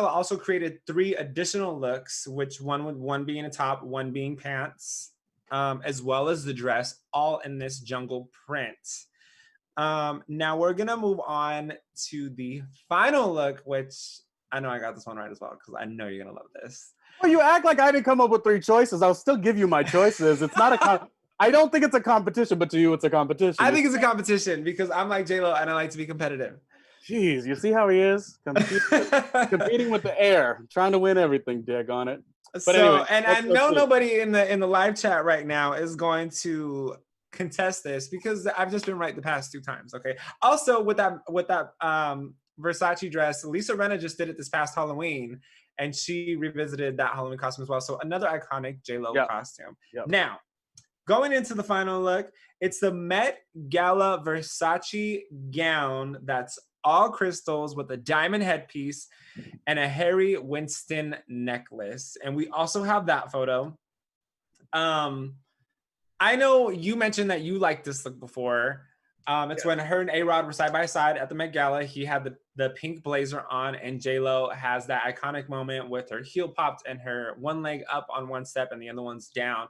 also created 3 additional looks, which one being a top, one being pants, as well as the dress, all in this jungle print. Now we're gonna move on to the final look, which I know I got this one right as well because I know you're gonna love this. Well, you act like I didn't come up with 3 choices. I'll still give you my choices. It's not I don't think it's a competition, but to you, it's a competition. I think it's a competition because I'm like JLo and I like to be competitive. Jeez, you see how he is? Competing with the air, trying to win everything, dig on it. But anyway, and I know nobody in the live chat right now is going to contest this because I've just been right the past 2 times. Okay. Also, with that Versace dress, Lisa Rinna just did it this past Halloween, and she revisited that Halloween costume as well. So another iconic JLo costume. Yep. Now, going into the final look, it's the Met Gala Versace gown that's all crystals with a diamond headpiece and a Harry Winston necklace. And we also have that photo. I know you mentioned that you liked this look before. It's when her and A-Rod were side by side at the Met Gala. He had the pink blazer on, and JLo has that iconic moment with her heel popped and her one leg up on one step and the other one's down.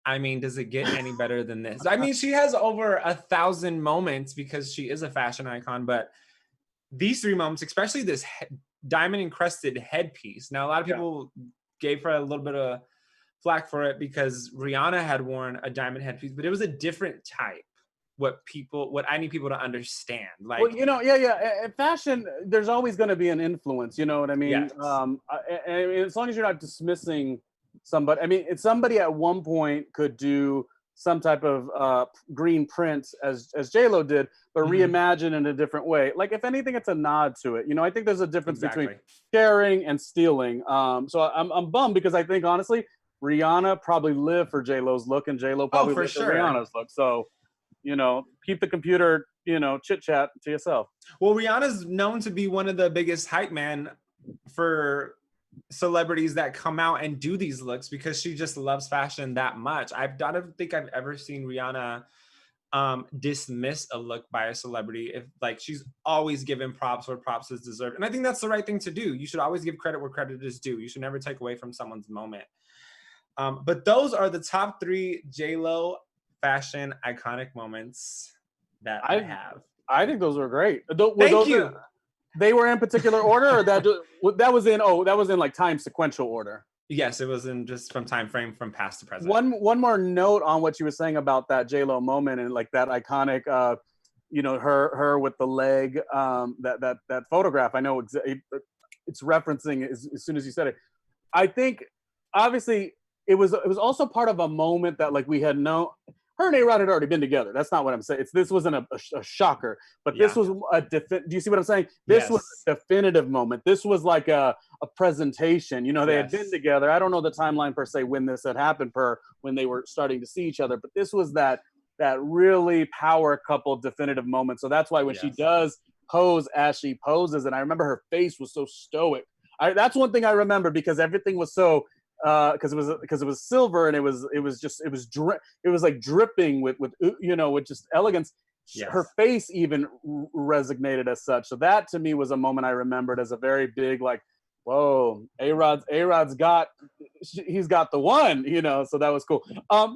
I mean, does it get any better than this? I mean, she has over 1,000 moments because she is a fashion icon, but these 3 moments, especially this diamond encrusted headpiece. Now, a lot of people gave her a little bit of flack for it because Rihanna had worn a diamond headpiece, but it was a different type. What I need people to understand. Like, well, you know, fashion, there's always going to be an influence. You know what I mean? Yes. As long as you're not dismissing somebody. I mean, somebody at one point could do some type of green print as JLo did, but reimagine in a different way. Like, if anything, it's a nod to it. You know, I think there's a difference between sharing and stealing. So I'm bummed because I think, honestly, Rihanna probably lived for JLo's look and JLo probably lived for Rihanna's look. So, you know, keep the computer, you know, chit chat to yourself. Well, Rihanna's known to be one of the biggest hype man for celebrities that come out and do these looks because she just loves fashion that much. I don't think I've ever seen Rihanna dismiss a look by a celebrity. If like, she's always given props where props is deserved. And I think that's the right thing to do. You should always give credit where credit is due. You should never take away from someone's moment. But those are the top 3 JLo fashion iconic moments that I have. I think those were great. Thank you. They were in particular order, or that was in like time sequential order. Yes, it was in just from time frame from past to present. One more note on what you were saying about that JLo moment and like that iconic, her with the leg, that photograph. I know it's referencing as soon as you said it. I think obviously it was also part of a moment that like we had known. Her and A-Rod had already been together. That's not what I'm saying. This wasn't a shocker, but this was do you see what I'm saying? This was a definitive moment. This was like a presentation. They had been together. I don't know the timeline per se when this had happened when they were starting to see each other, but this was that really power couple definitive moment. So that's why when she does pose as she poses, and I remember her face was so stoic. That's one thing I remember because everything was so because it was silver and it was like dripping with just elegance. Yes. Her face even resonated as such. So that to me was a moment I remembered as a very big like, whoa, A-Rod's got the one, so that was cool.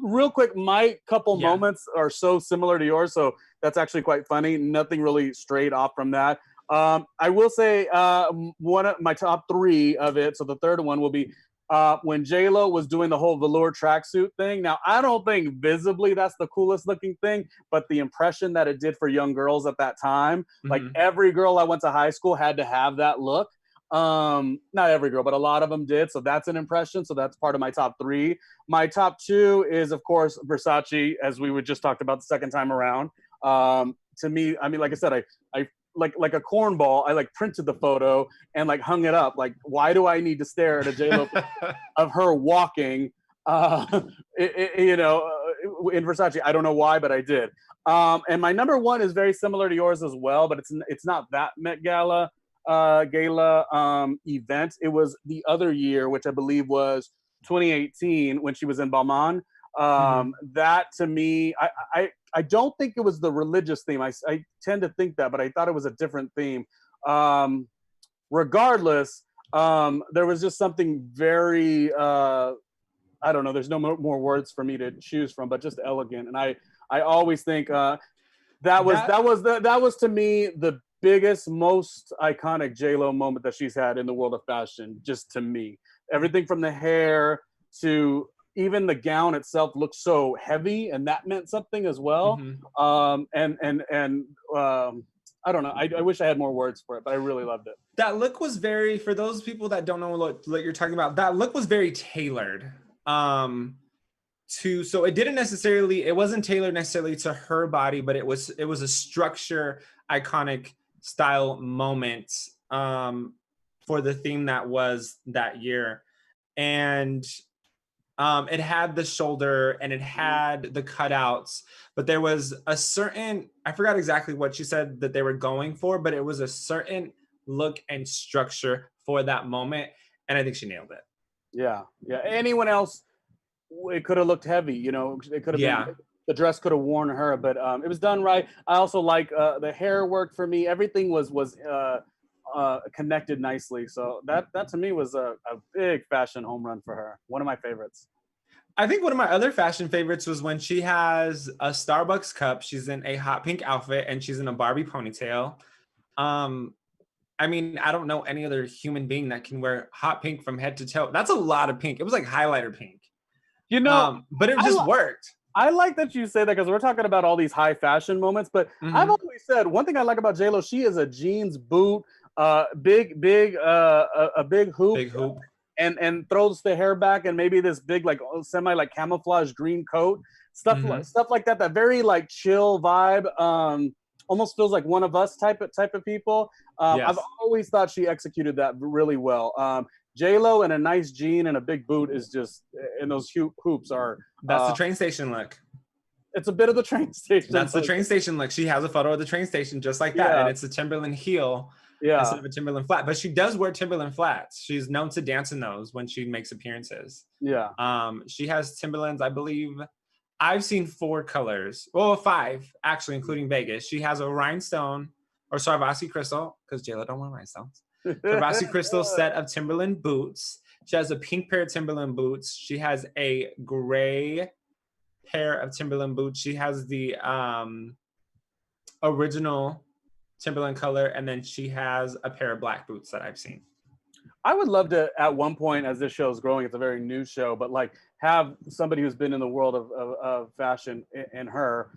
Real quick, my couple moments are so similar to yours, so that's actually quite funny. Nothing really strayed off from that. I will say one of my top 3 of it, so the third one will be when JLo was doing the whole velour tracksuit thing. Now, I don't think visibly that's the coolest looking thing, but the impression that it did for young girls at that time, like every girl I went to high school had to have that look. Not every girl, but a lot of them did. So that's an impression. So that's part of my top 3. My top 2 is, of course, Versace, as we would just talked about the second time around. To me, I mean, like I said, I like a cornball, I like printed the photo and like hung it up. Like, why do I need to stare at a JLo of her walking, in Versace? I don't know why, but I did. And my number 1 is very similar to yours as well, but it's not that Met Gala event. It was the other year, which I believe was 2018 when she was in Balmain. That to me, I don't think it was the religious theme. I tend to think that, but I thought it was a different theme. Regardless, there was just something very, I don't know, there's no more words for me to choose from, but just elegant. And I always think that was to me the biggest, most iconic JLo moment that she's had in the world of fashion, just to me. Everything from the hair to even the gown itself looked so heavy, and that meant something as well. I don't know. I wish I had more words for it, but I really loved it. That look was very, for those people that don't know what you're talking about, that look was very tailored. So it wasn't tailored necessarily to her body, but it was a structure, iconic style moment for the theme that was that year. And it had the shoulder and it had the cutouts, but there was a certain, I forgot exactly what she said that they were going for, but it was a certain look and structure for that moment. And I think she nailed it. Yeah. Anyone else, it could have looked heavy, it could have been, the dress could have worn her, but it was done right. I also like the hair worked for me. Everything was connected nicely. So that to me was a big fashion home run for her. One of my favorites. I think one of my other fashion favorites was when she has a Starbucks cup. She's in a hot pink outfit and she's in a Barbie ponytail. I mean, I don't know any other human being that can wear hot pink from head to toe. That's a lot of pink. It was like highlighter pink. But it just worked. I like that you say that because we're talking about all these high fashion moments, but I've always said one thing I like about JLo, she is a jeans boot, a big hoop. And throws the hair back and maybe this big like semi like camouflage green coat, stuff like that. That very like chill vibe. Almost feels like One of Us type of people. Yes. I've always thought she executed that really well. JLo in a nice jean and a big boot is just, and those hoops are. That's the train station look. It's a bit of the train station. That's the train station look. She has a photo of the train station just like that, and it's a Timberland heel. Instead of a Timberland flat, but she does wear Timberland flats. She's known to dance in those when she makes appearances. She has Timberlands, I believe. I've seen 4 colors. Well, 5 actually, including Vegas. She has a rhinestone or Swarovski crystal because JLo don't wear rhinestones. Swarovski crystal set of Timberland boots. She has a pink pair of Timberland boots. She has a gray pair of Timberland boots. She has the original Timberland color, and then she has a pair of black boots that I've seen. I would love to, at one point, as this show is growing, it's a very new show, but like have somebody who's been in the world of fashion and her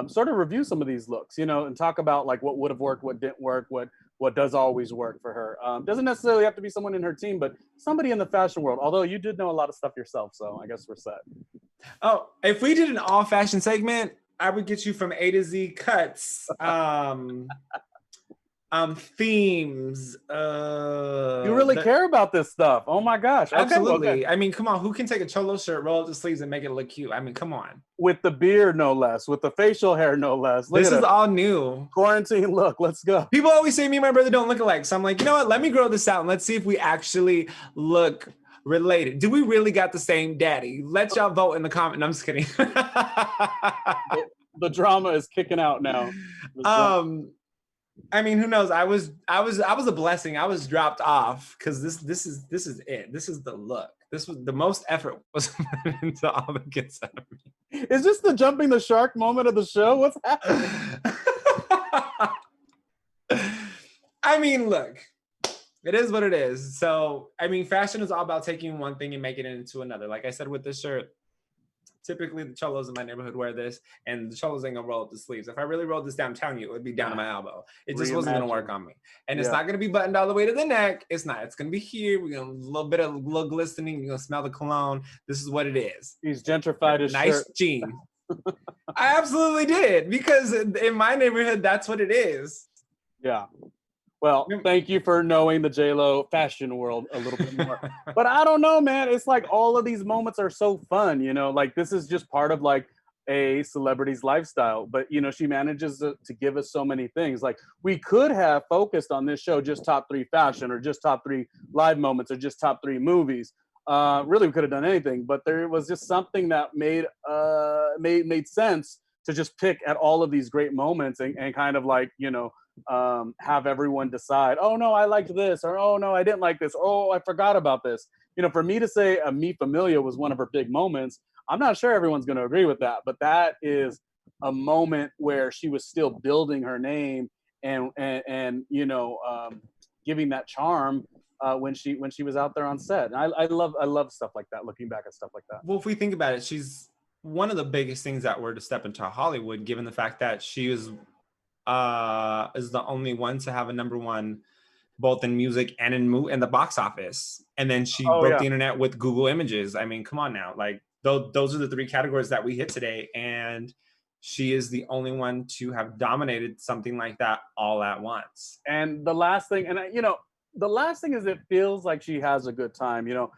sort of review some of these looks, you know, and talk about like what would have worked, what didn't work, what does always work for her. Doesn't necessarily have to be someone in her team, but somebody in the fashion world, although you did know a lot of stuff yourself, so I guess we're set. Oh, if we did an all fashion segment, I would get you from A to Z cuts, themes. You really care about this stuff. Oh my gosh. Okay, absolutely. okay. I mean, come on, who can take a cholo shirt, roll up the sleeves, and make it look cute? I mean, come on. With the beard, no less. With the facial hair, no less. This is all new. Quarantine look. Let's go. People always say me and my brother don't look alike. So I'm like, you know what? Let me grow this out and let's see if we actually look related. Do we really got the same daddy? Let y'all vote in the comment. No, I'm just kidding. The drama is kicking out now. I mean, who knows? I was a blessing. I was dropped off because this is it. This is the look. This was the most effort was put into all the good stuff. Is this the jumping the shark moment of the show? What's happening? I mean, look, it is what it is. So, I mean, fashion is all about taking one thing and making it into another. Like I said with this shirt, typically the cholos in my neighborhood wear this, and the cholos ain't gonna roll up the sleeves. If I really rolled this down, I'm telling you, it would be down to my elbow. It just wasn't gonna work on me. And it's not gonna be buttoned all the way to the neck. It's not. It's gonna be here. We're gonna a little glistening. You're gonna smell the cologne. This is what it is. He's gentrified his nice shirt. jeans. I absolutely did, because in my neighborhood, that's what it is. Yeah. Well, thank you for knowing the JLo fashion world a little bit more. But I don't know, man. It's like all of these moments are so fun, you know, like this is just part of like a celebrity's lifestyle. But, you know, she manages to give us so many things. Like we could have focused on this show just top 3 fashion or just top 3 live moments or just top 3 movies. Really, we could have done anything. But there was just something that made sense to just pick at all of these great moments and kind of like, you know, have everyone decide, oh no, I liked this, or oh no, I didn't like this, oh, I forgot about this. You know, for me to say a Mi Familia was one of her big moments, I'm not sure everyone's going to agree with that, but that is a moment where she was still building her name and you know, giving that charm when she was out there on set. And I love stuff like that, looking back at stuff like that. Well, if we think about it, she's one of the biggest things that were to step into Hollywood, given the fact that she is the only one to have a #1 both in music and in the box office. And then she broke the internet with Google Images. I mean, come on now. Like those are the 3 categories that we hit today. And she is the only one to have dominated something like that all at once. And the last thing, and you know, the last thing is it feels like she has a good time, you know.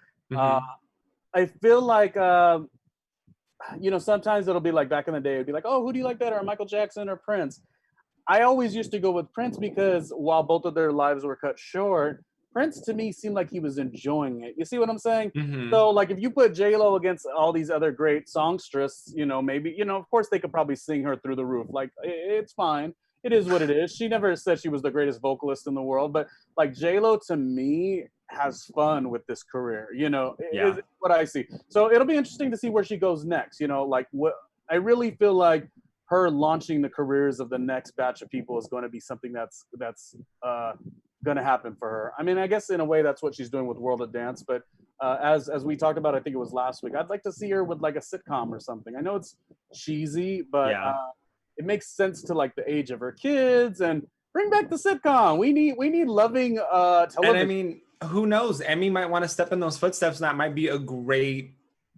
I feel like, you know, sometimes it'll be like back in the day, it'd be like, oh, who do you like better, Michael Jackson or Prince? I always used to go with Prince because while both of their lives were cut short, Prince to me seemed like he was enjoying it. You see what I'm saying? So like if you put JLo against all these other great songstress, you know, maybe, you know, of course they could probably sing her through the roof. Like it's fine. It is what it is. She never said she was the greatest vocalist in the world, but like JLo to me has fun with this career, you know, is what I see. So it'll be interesting to see where she goes next. You know, like what I really feel like her launching the careers of the next batch of people is going to be something that's going to happen for her. I mean, I guess in a way that's what she's doing with World of Dance, but as we talked about, I think it was last week, I'd like to see her with like a sitcom or something. I know it's cheesy, but it makes sense to like the age of her kids and bring back the sitcom. We need loving television. And I mean, who knows? Emmy might want to step in those footsteps, and that might be a great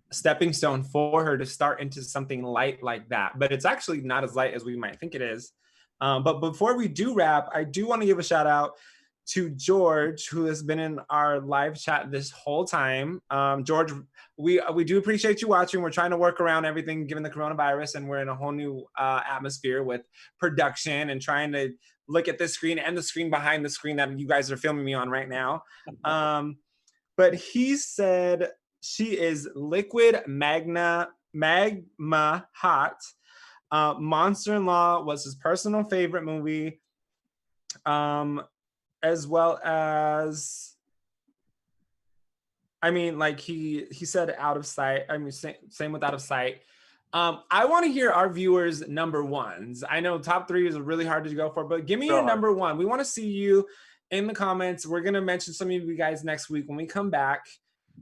stepping stone for her to start into something light like that. But it's actually not as light as we might think it is. But before we do wrap, I do want to give a shout out to George, who has been in our live chat this whole time. George, we do appreciate you watching. We're trying to work around everything given the coronavirus, and we're in a whole new atmosphere with production and trying to look at this screen and the screen behind the screen that you guys are filming me on right now. But he said she is liquid magma hot. Monster-in-Law was his personal favorite movie. As well as I mean, like he said out of sight. I mean, same with out of sight. I want to hear our viewers' number ones. I know top 3 is really hard to go for, but give me your number 1. We want to see you in the comments. We're going to mention some of you guys next week when we come back.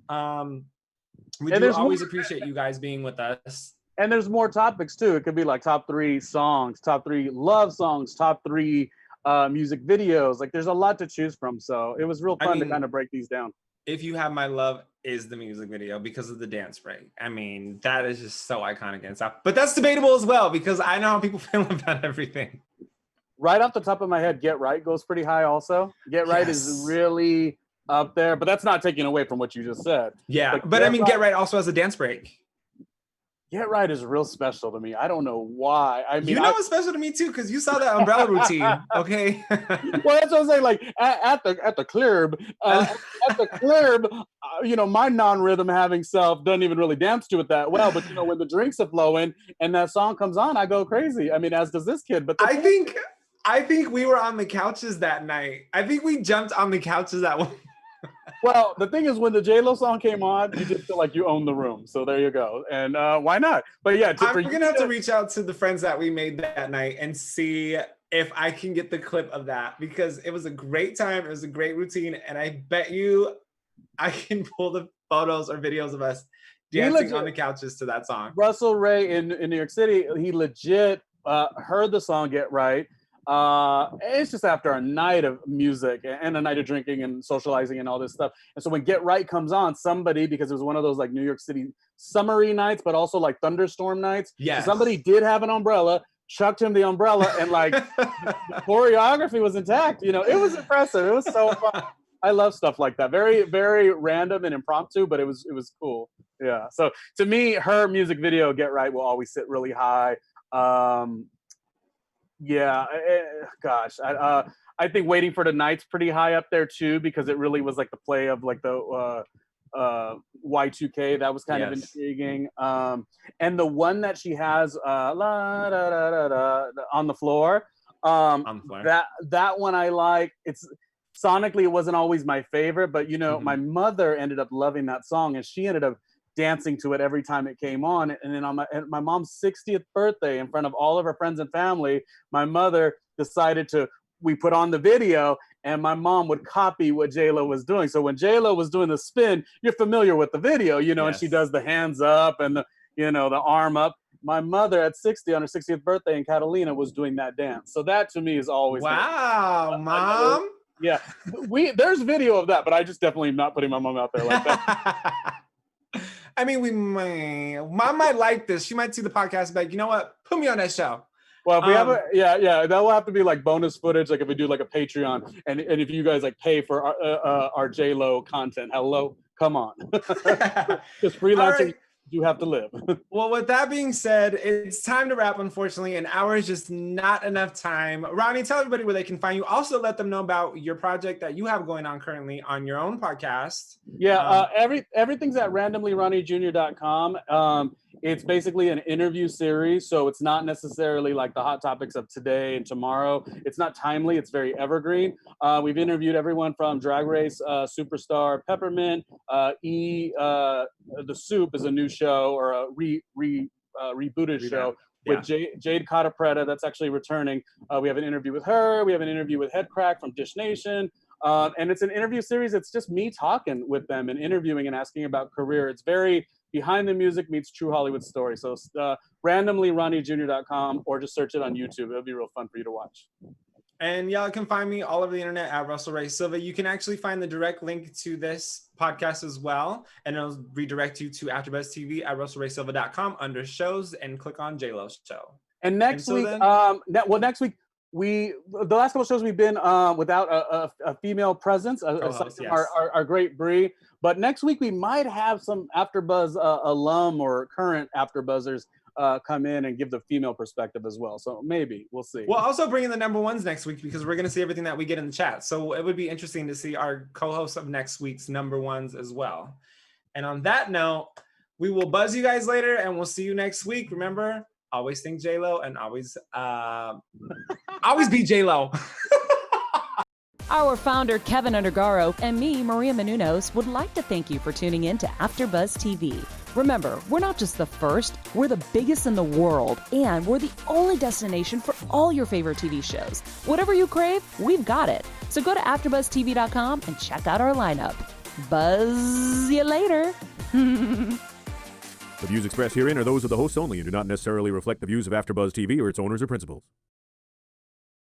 We do always appreciate you guys being with us. And there's more topics too. It could be like top 3 songs, top 3 love songs, top 3 music videos. Like there's a lot to choose from. So it was real fun to kind of break these down. If You Have My Love is the music video because of the dance break. I mean, that is just so iconic and stuff. But that's debatable as well because I know how people feel about everything. Right off the top of my head, Get Right goes pretty high also. Get Right is really up there, but that's not taking away from what you just said. Yeah, but I mean, Get Right also has a dance break. Get Right is real special to me. I don't know why. I mean, it's special to me too because you saw that umbrella routine. Okay. Well, that's what I'm saying. Like at the club, my non-rhythm having self doesn't even really dance to it that well. But when the drinks are flowing and that song comes on, I go crazy. I mean, as does this kid. But I think we were on the couches that night. I think we jumped on the couches that one. Well, the thing is, when the JLo song came on, you just feel like you own the room. So there you go. And why not? But yeah, we're going to have to reach out to the friends that we made that night and see if I can get the clip of that because it was a great time. It was a great routine. And I bet you I can pull the photos or videos of us dancing on the couches to that song. Russell Ray in New York City, he legit heard the song Get Right. It's just after a night of music and a night of drinking and socializing and all this stuff. And so when Get Right comes on, somebody, because it was one of those like New York City summery nights, but also like thunderstorm nights. Yeah. Somebody did have an umbrella, chucked him the umbrella, and like the choreography was intact. It was impressive. It was so fun. I love stuff like that. Very, very random and impromptu, but it was cool. Yeah. So to me, her music video Get Right will always sit really high. Yeah, gosh, I think Waiting for the Night's pretty high up there too because it really was like the play of like the Y2K. That was kind of intriguing. And the one that she has on the floor. That one I like. It's sonically it wasn't always my favorite, but my mother ended up loving that song and she ended up dancing to it every time it came on. And then on my mom's 60th birthday in front of all of her friends and family, my mother decided we put on the video and my mom would copy what JLo was doing. So when JLo was doing the spin, you're familiar with the video, and she does the hands up and the arm up. My mother at 60 on her 60th birthday in Catalina was doing that dance. So that to me is always wow, Mom. Yeah, there's video of that, but I just definitely am not putting my mom out there like that. I mean, Mom might like this. She might see the podcast and be like, you know what? Put me on that show. Well, if we have that will have to be like bonus footage, like if we do like a Patreon, and if you guys like pay for our JLo content, hello, come on, just freelancing. You have to live. Well, with that being said, it's time to wrap, unfortunately. An hour is just not enough time. Ronnie, tell everybody where they can find you. Also, let them know about your project that you have going on currently on your own podcast. Yeah, everything's at randomlyroniejr.com. It's basically an interview series, so it's not necessarily like the hot topics of today and tomorrow. It's not timely. It's very evergreen. We've interviewed everyone from Drag Race superstar Peppermint. The Soup is a new show or a rebooted show with Jade Cotta-Preda. That's actually returning. We have an interview with her. We have an interview with Head Crack from Dish Nation. And it's an interview series. It's just me talking with them and interviewing and asking about career. It's very behind the music meets true Hollywood story. So randomlyroniejr.com or just search it on YouTube. It'll be real fun for you to watch. And y'all can find me all over the internet at Russell Ray Silva. You can actually find the direct link to this podcast as well. And it'll redirect you to AfterBuzz TV at russellraysilva.com under shows and click on JLo's show. And next week, next week, the last couple of shows we've been without a female presence, aside from our great Bree. But next week we might have some AfterBuzz alum or current AfterBuzzers come in and give the female perspective as well. So maybe we'll see. We'll also bring in the number ones next week because we're going to see everything that we get in the chat. So it would be interesting to see our co-hosts of next week's number ones as well. And on that note, we will buzz you guys later and we'll see you next week. Remember, always think JLo and always be JLo. Our founder, Keven Undergaro, and me, Maria Menounos, would like to thank you for tuning in to AfterBuzz TV. Remember, we're not just the first, we're the biggest in the world, and we're the only destination for all your favorite TV shows. Whatever you crave, we've got it. So go to AfterBuzzTV.com and check out our lineup. Buzz you later. The views expressed herein are those of the hosts only and do not necessarily reflect the views of AfterBuzz TV or its owners or principals.